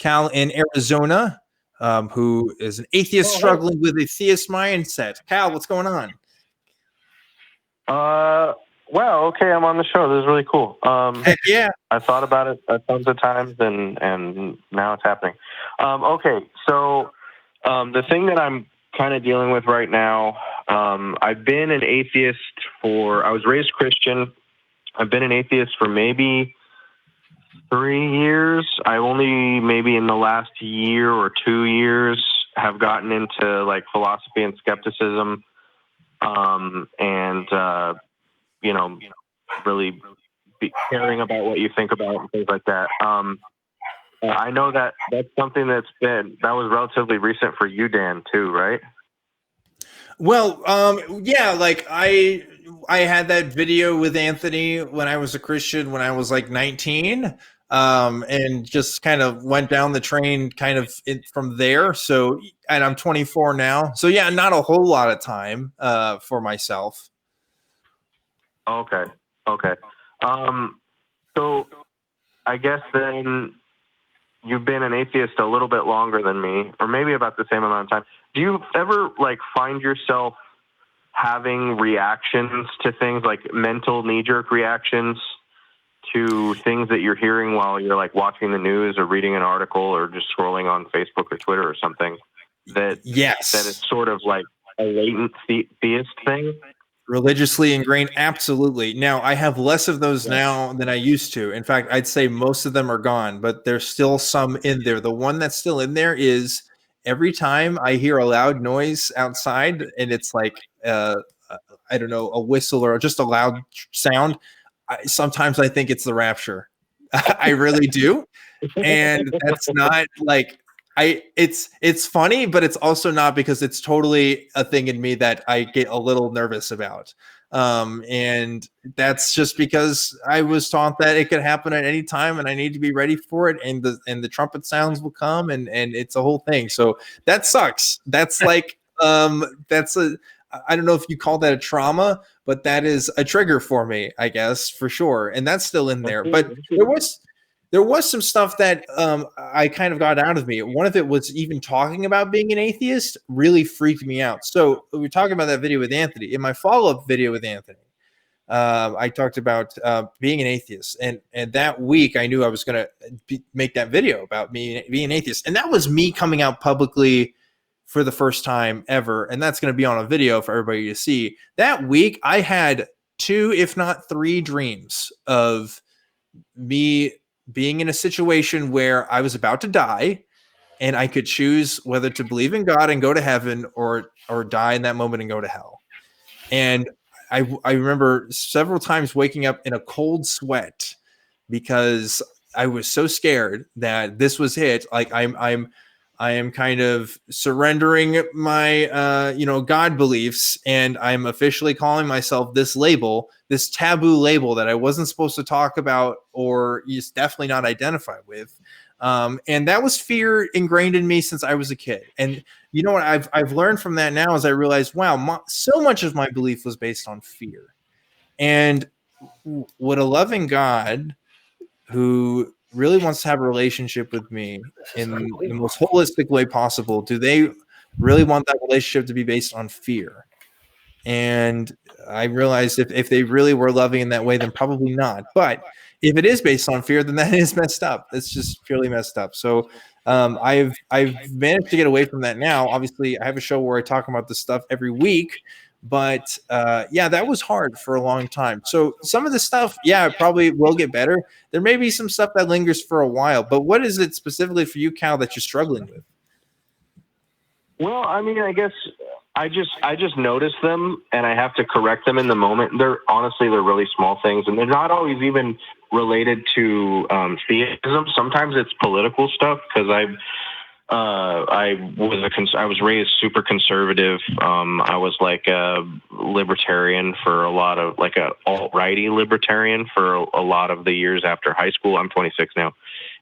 Cal in Arizona, who is an atheist struggling with a theist mindset. Cal, what's going on? Well, okay, I'm on the show. This is really cool. Heck yeah. I thought about it a tons of times, and now it's happening. Okay, so the thing that I'm kind of dealing with right now, I've been an atheist I was raised Christian. I've been an atheist for maybe 3 years. I only maybe in the last year or 2 years have gotten into like philosophy and skepticism, and really be caring about what you think about and things like that. I know that that's something that was relatively recent for you, Dan, too, right? Well, yeah, like I had that video with Anthony when I was a Christian when I was like 19, and just kind of went down the train kind of from there. So, and I'm 24 now. So yeah, not a whole lot of time for myself. Okay. So I guess then you've been an atheist a little bit longer than me, or maybe about the same amount of time. Do you ever like find yourself having reactions to things, like mental knee-jerk reactions to things that you're hearing while you're like watching the news or reading an article or just scrolling on Facebook or Twitter or something? Yes. That is sort of like a latent theist thing? Religiously ingrained, absolutely. Now, I have less of those now than I used to. In fact, I'd say most of them are gone, but there's still some in there. The one that's still in there is every time I hear a loud noise outside, and it's like, I don't know, a whistle or just a loud sound, sometimes I think it's the rapture. I really do. And that's not like, it's funny, but it's also not, because it's totally a thing in me that I get a little nervous about. And that's just because I was taught that it could happen at any time and I need to be ready for it. And the trumpet sounds will come, and it's a whole thing. So that sucks. That's like, I don't know if you call that a trauma, but that is a trigger for me, I guess, for sure. And that's still in there. But there was some stuff that I kind of got out of me. One of it was even talking about being an atheist really freaked me out. So we were talking about that video with Anthony. In my follow-up video with Anthony, I talked about being an atheist. And that week, I knew I was going to make that video about me being an atheist. And that was me coming out publicly for the first time ever. And that's going to be on a video for everybody to see. That week, I had 2, if not 3 dreams of me being in a situation where I was about to die and I could choose whether to believe in God and go to heaven or die in that moment and go to hell. And I remember several times waking up in a cold sweat because I was so scared that this was it. Like I am kind of surrendering my, God beliefs, and I'm officially calling myself this label, this taboo label that I wasn't supposed to talk about or is definitely not identify with. And that was fear ingrained in me since I was a kid. And you know what I've learned from that now is I realized, wow, so much of my belief was based on fear. And would a loving God who really wants to have a relationship with me in the most holistic way possible, do they really want that relationship to be based on fear? And I realized if they really were loving in that way, then probably not. But if it is based on fear, then that is messed up. It's just purely messed up. So I've managed to get away from that now. Obviously, I have a show where I talk about this stuff every week. But yeah, that was hard for a long time. So some of the stuff, yeah, it probably will get better. There may be some stuff that lingers for a while. But what is it specifically for you, Cal, that you're struggling with? Well, I mean, I guess I just notice them and I have to correct them in the moment. They're really small things, and they're not always even related to theism. Sometimes it's political stuff, because I was raised super conservative. I was like a libertarian for a lot of, like a alt-righty libertarian for a lot of the years after high school. I'm 26 now.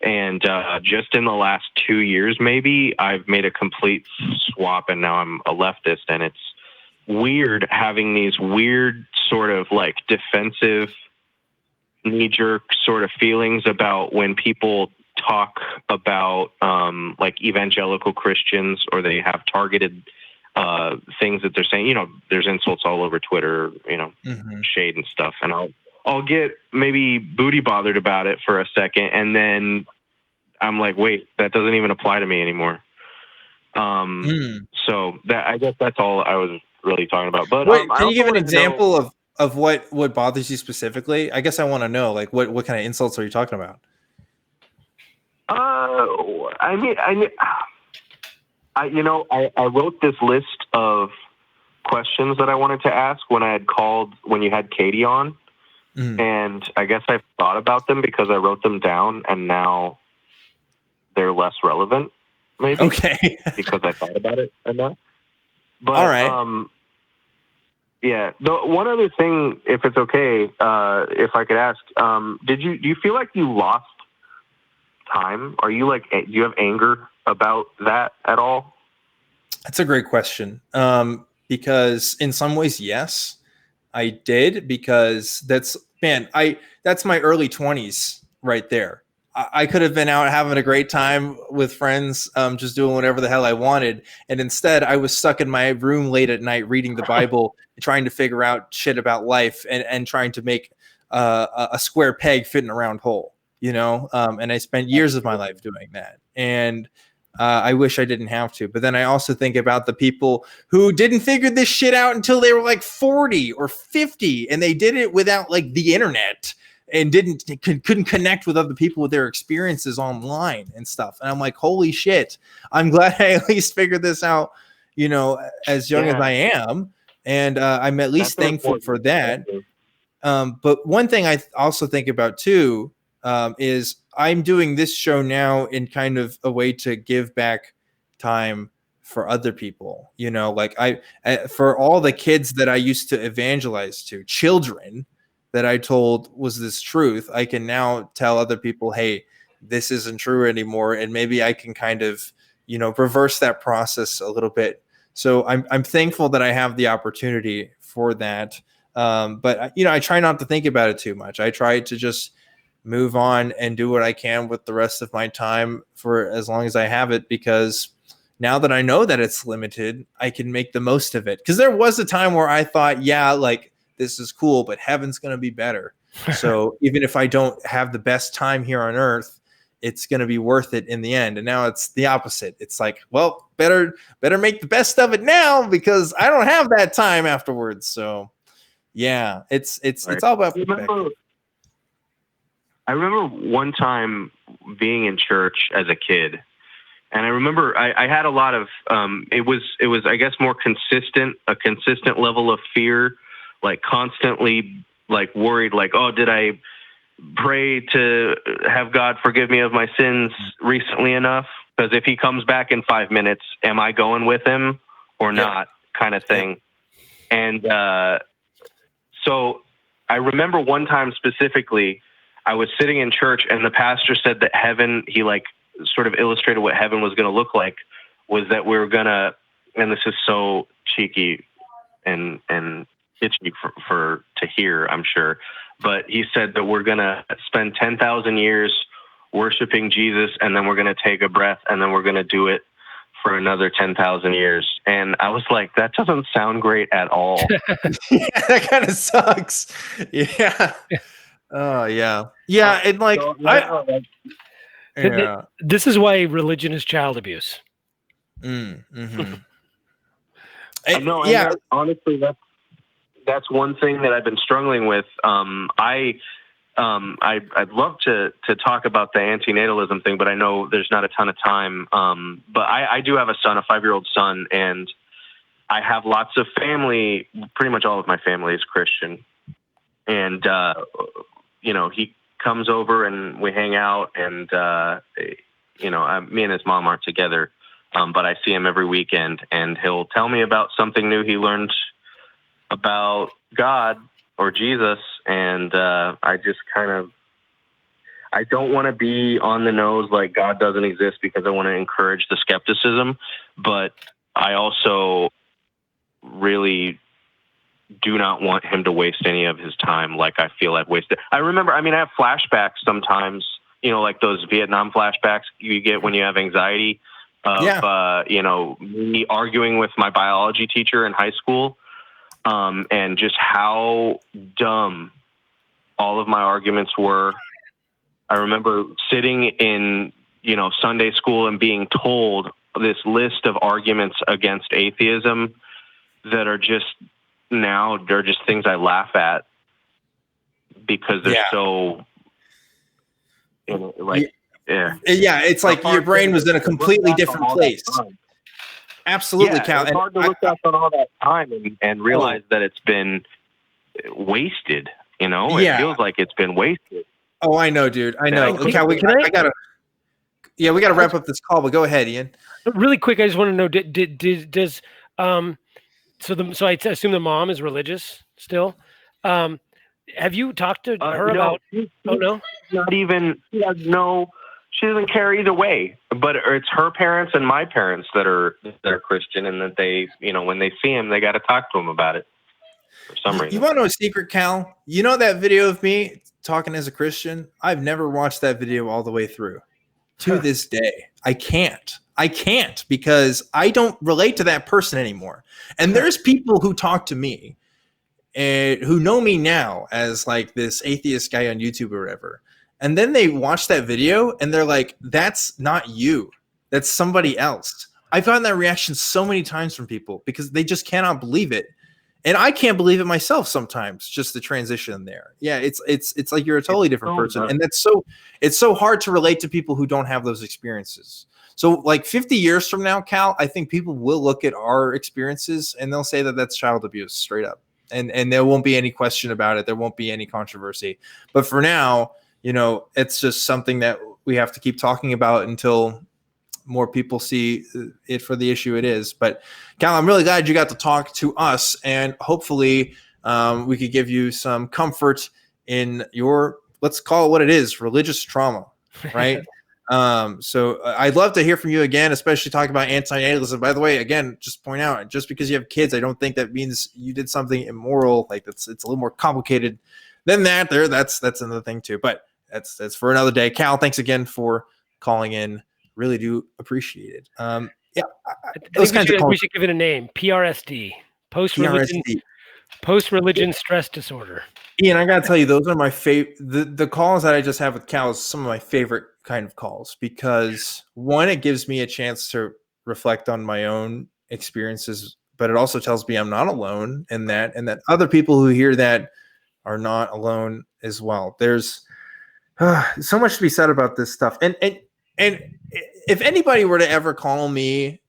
And just in the last 2 years, maybe, I've made a complete swap, and now I'm a leftist. And it's weird having these weird sort of like defensive knee-jerk sort of feelings about when people talk about like evangelical Christians, or they have targeted things that they're saying. You know, there's insults all over Twitter, you know, shade and stuff, and I'll get maybe booty bothered about it for a second, and then I'm like, wait, that doesn't even apply to me anymore. So that, I guess that's all I was really talking about. But can you give an example of what bothers you specifically? I guess I want to know, like, what kind of insults are you talking about? I wrote this list of questions that I wanted to ask when you had Katie on. And I guess I've thought about them because I wrote them down, and now they're less relevant, maybe. Okay. Because I thought about it enough. But, all right. Yeah. The one other thing, if it's okay, if I could ask, do you feel like you lost time? Do you have anger about that at all? That's a great question. Because in some ways, yes, I did, because that's my early 20s right there. I could have been out having a great time with friends, just doing whatever the hell I wanted. And instead I was stuck in my room late at night, reading the Bible, trying to figure out shit about life, and trying to make a square peg fit in a round hole, you know? And I spent years of my life doing that. And I wish I didn't have to. But then I also think about the people who didn't figure this shit out until they were like 40 or 50, and they did it without like the internet, and couldn't connect with other people with their experiences online and stuff. And I'm like, holy shit, I'm glad I at least figured this out, you know, as young as I am. And I'm at least thankful for that. But one thing I also think about too, is I'm doing this show now in kind of a way to give back time for other people, you know, like for all the kids that I used to evangelize to, children that I told was this truth, I can now tell other people, hey, this isn't true anymore. And maybe I can kind of, you know, reverse that process a little bit. So I'm thankful that I have the opportunity for that. But, you know, I try not to think about it too much. I try to just move on and do what I can with the rest of my time for as long as I have it, because now that I know that it's limited, I can make the most of it. Because there was a time where I thought, yeah, like, this is cool, but heaven's going to be better. So even if I don't have the best time here on earth, it's going to be worth it in the end. And now it's the opposite. It's like, well, better make the best of it now, because I don't have that time afterwards. So yeah, it's all about perspective. I remember one time being in church as a kid, and I remember I had a lot of, it was, I guess, a consistent level of fear, like constantly like worried, like, oh, did I pray to have God forgive me of my sins recently enough? Because if he comes back in 5 minutes, am I going with him or not, kind of thing. And so I remember one time specifically, I was sitting in church and the pastor said that heaven, he like sort of illustrated what heaven was going to look like, was that we were going to, and this is so cheeky and itchy to hear, I'm sure, but he said that we're going to spend 10,000 years worshiping Jesus, and then we're going to take a breath, and then we're going to do it for another 10,000 years. And I was like, that doesn't sound great at all. Yeah, that kind of sucks. Yeah. Oh yeah. Yeah. And like, this is why religion is child abuse. Mm-hmm. No, yeah. Honestly, that's one thing that I've been struggling with. I'd love to talk about the antinatalism thing, but I know there's not a ton of time. But I do have a son, a 5-year-old son, and I have lots of family. Pretty much all of my family is Christian, and you know, he comes over and we hang out, and you know, me and his mom aren't together, but I see him every weekend, and he'll tell me about something new he learned about God or Jesus, and I just kind of, I don't want to be on the nose like God doesn't exist, because I want to encourage the skepticism, but I also really do not want him to waste any of his time like I feel I've wasted. I remember, I mean, I have flashbacks sometimes like those Vietnam flashbacks you get when you have anxiety of, me arguing with my biology teacher in high school, and just how dumb all of my arguments were. I remember sitting in, Sunday school and being told this list of arguments against atheism that are just they're just things I laugh at because they're so, it's like your brain was in a completely different place. Absolutely, yeah, Cal. It's hard to look back on all that time and realize that it's been wasted. It feels like it's been wasted. Oh, I know, dude. I know. Cal, we gotta wrap up this call, but go ahead, Ian. Really quick, I just want to know: does so I assume the mom is religious still? Have you talked to her about? No, not even. She doesn't care either way. But it's her parents and my parents that are Christian, and that they, when they see him, they got to talk to him about it for some reason. You want to know a secret, Cal? You know that video of me talking as a Christian? I've never watched that video all the way through. To this day, I can't because I don't relate to that person anymore. And there's people who talk to me and who know me now as like this atheist guy on YouTube or whatever. And then they watch that video and they're like, that's not you. That's somebody else. I've gotten that reaction so many times from people because they just cannot believe it. And I can't believe it myself sometimes, just the transition there. Yeah, it's like you're a totally different person. And it's so hard to relate to people who don't have those experiences. So like 50 years from now, Cal, I think people will look at our experiences and they'll say that that's child abuse straight up. And there won't be any question about it. There won't be any controversy. But for now, it's just something that we have to keep talking about until more people see it for the issue it is. But Cal, I'm really glad you got to talk to us, and hopefully we could give you some comfort in your, let's call it what it is, religious trauma, right? So I'd love to hear from you again, especially talking about anti-natalism. By the way, again, just point out, just because you have kids, I don't think that means you did something immoral. Like it's a little more complicated than that. That's another thing too, but that's for another day. Cal, thanks again for calling in. Really do appreciate it. I think we should give it a name. PRSD, post-religion stress disorder. Ian, I gotta tell you, those are my favorite. The calls that I just have with Cal is some of my favorite kind of calls because one, it gives me a chance to reflect on my own experiences, but it also tells me I'm not alone in that, and that other people who hear that are not alone as well. There's so much to be said about this stuff, and if anybody were to ever call me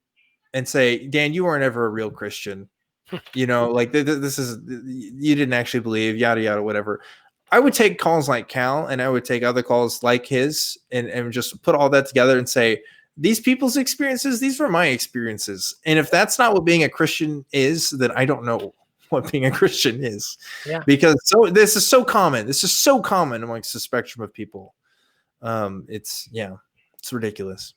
and say, Dan, you weren't ever a real Christian, like this is, you didn't actually believe, yada, yada, whatever. I would take calls like Cal and I would take other calls like his and just put all that together and say, these people's experiences, these were my experiences. And if that's not what being a Christian is, then I don't know what being a Christian is. Yeah. Because this is so common. This is so common amongst the spectrum of people. It's ridiculous.